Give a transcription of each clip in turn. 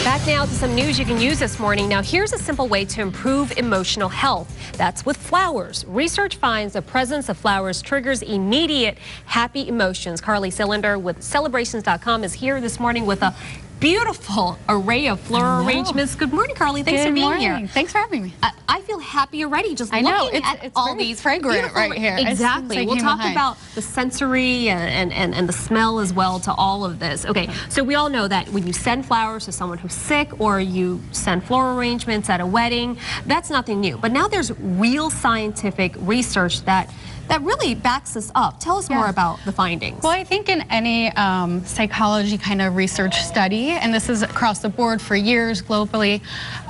Back now to some news you can use this morning. Now, here's a simple way to improve emotional health. That's with flowers. Research finds the presence of flowers triggers immediate happy emotions. Carly Cylinder with Celebrations.com is here this morning with a beautiful array of floral arrangements. Good morning, Carly. Thanks for being here. Thanks for having me. I feel happy already just I know. looking at it's all very these fragrant right here. Exactly. We'll talk about the sensory and the smell as well to all of this. Okay, so we all know that when you send flowers to someone who's sick or you send floral arrangements at a wedding, that's nothing new. But now there's real scientific research that really backs this up. Tell us more about the findings. Well, I think in any psychology kind of research study, and this is across the board for years globally,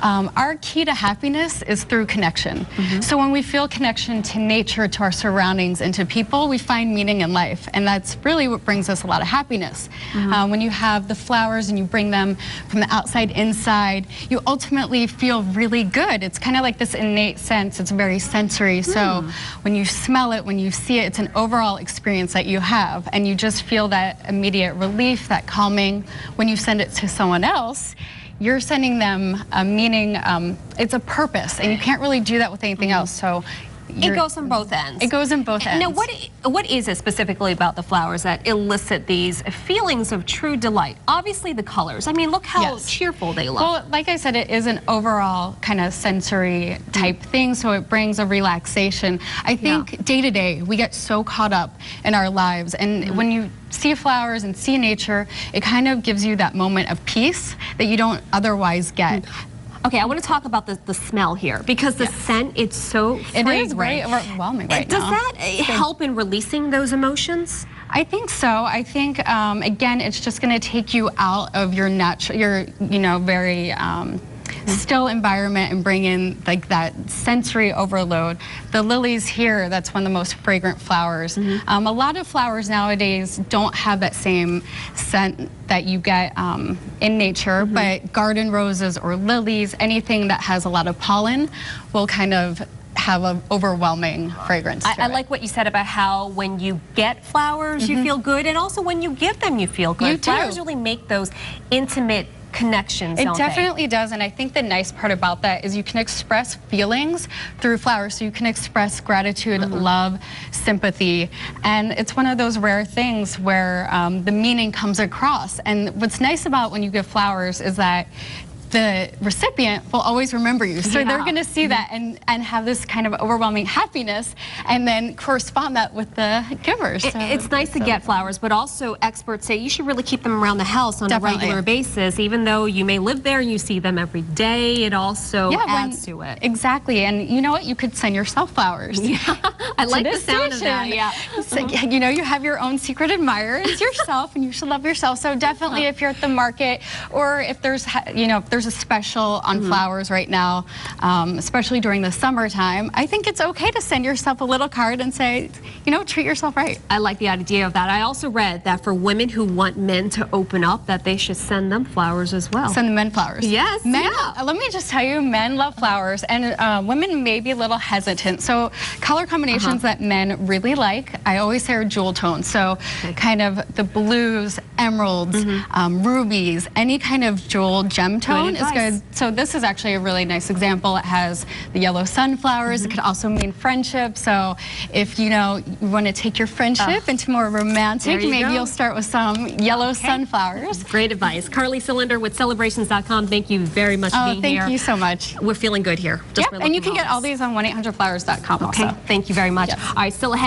our key to happiness is through connection. So when we feel connection to nature, to our surroundings, and to people, we find meaning in life. And that's really what brings us a lot of happiness. When you have the flowers and you bring them from the outside inside, you ultimately feel really good. It's kind of like this innate sense. It's very sensory. So when you smell it, when you see it, it's an overall experience that you have, and you just feel that immediate relief, that calming. When you send it to someone else, you're sending them a meaning, it's a purpose, and you can't really do that with anything else. So it goes on both ends. It goes in both ends. Now, what is it specifically about the flowers that elicit these feelings of true delight? Obviously, the colors. I mean, look how cheerful they look. Well, like I said, it is an overall kind of sensory type thing, so it brings a relaxation. I think day to day, we get so caught up in our lives, and when you see flowers and see nature, it kind of gives you that moment of peace that you don't otherwise get. Okay, I want to talk about the smell here, because the scent, it's so fragrant. It is very overwhelming right now. Does that help in releasing those emotions? I think so. I think, again, it's just going to take you out of your natural, very still environment and bring in like that sensory overload. The lilies here, that's one of the most fragrant flowers. A lot of flowers nowadays don't have that same scent that you get in nature, but garden roses or lilies, anything that has a lot of pollen will kind of have an overwhelming fragrance to I like what you said about how when you get flowers, you feel good, and also when you give them, you feel good. Flowers really make those intimate connections, It definitely does, and I think the nice part about that is you can express feelings through flowers. So you can express gratitude, love, sympathy, and it's one of those rare things where the meaning comes across. And what's nice about when you give flowers is that the recipient will always remember you. So they're going to see that and have this kind of overwhelming happiness, and then correspond that with the givers. So it's nice to get flowers, but also experts say you should really keep them around the house on a regular basis. Even though you may live there and you see them every day, it also adds to it. Exactly, and you know what? You could send yourself flowers. I like the sound of that. So, you have your own secret admirers yourself, and you should love yourself. So definitely, if you're at the market, or if there's, if there's a special on flowers right now, especially during the summertime, I think it's okay to send yourself a little card and say, treat yourself right. I like the idea of that. I also read that for women who want men to open up, that they should send them flowers as well. Send the men flowers. Yes. Men, let me just tell you, men love flowers, and women may be a little hesitant. So color combinations that men really like, I always say are jewel tones. So kind of the blues, emeralds, rubies, any kind of jewel gem tone is good. So this is actually a really nice example. It has the yellow sunflowers. It could also mean friendship. So if you want to take your friendship into more romantic, maybe you'll start with some yellow sunflowers. Great advice. Carly Cylinder with Celebrations.com. Thank you very much for being here. Thank you so much. We're feeling good here. And you can get all these on 1-800-Flowers.com also. Thank you very much. All right, still ahead.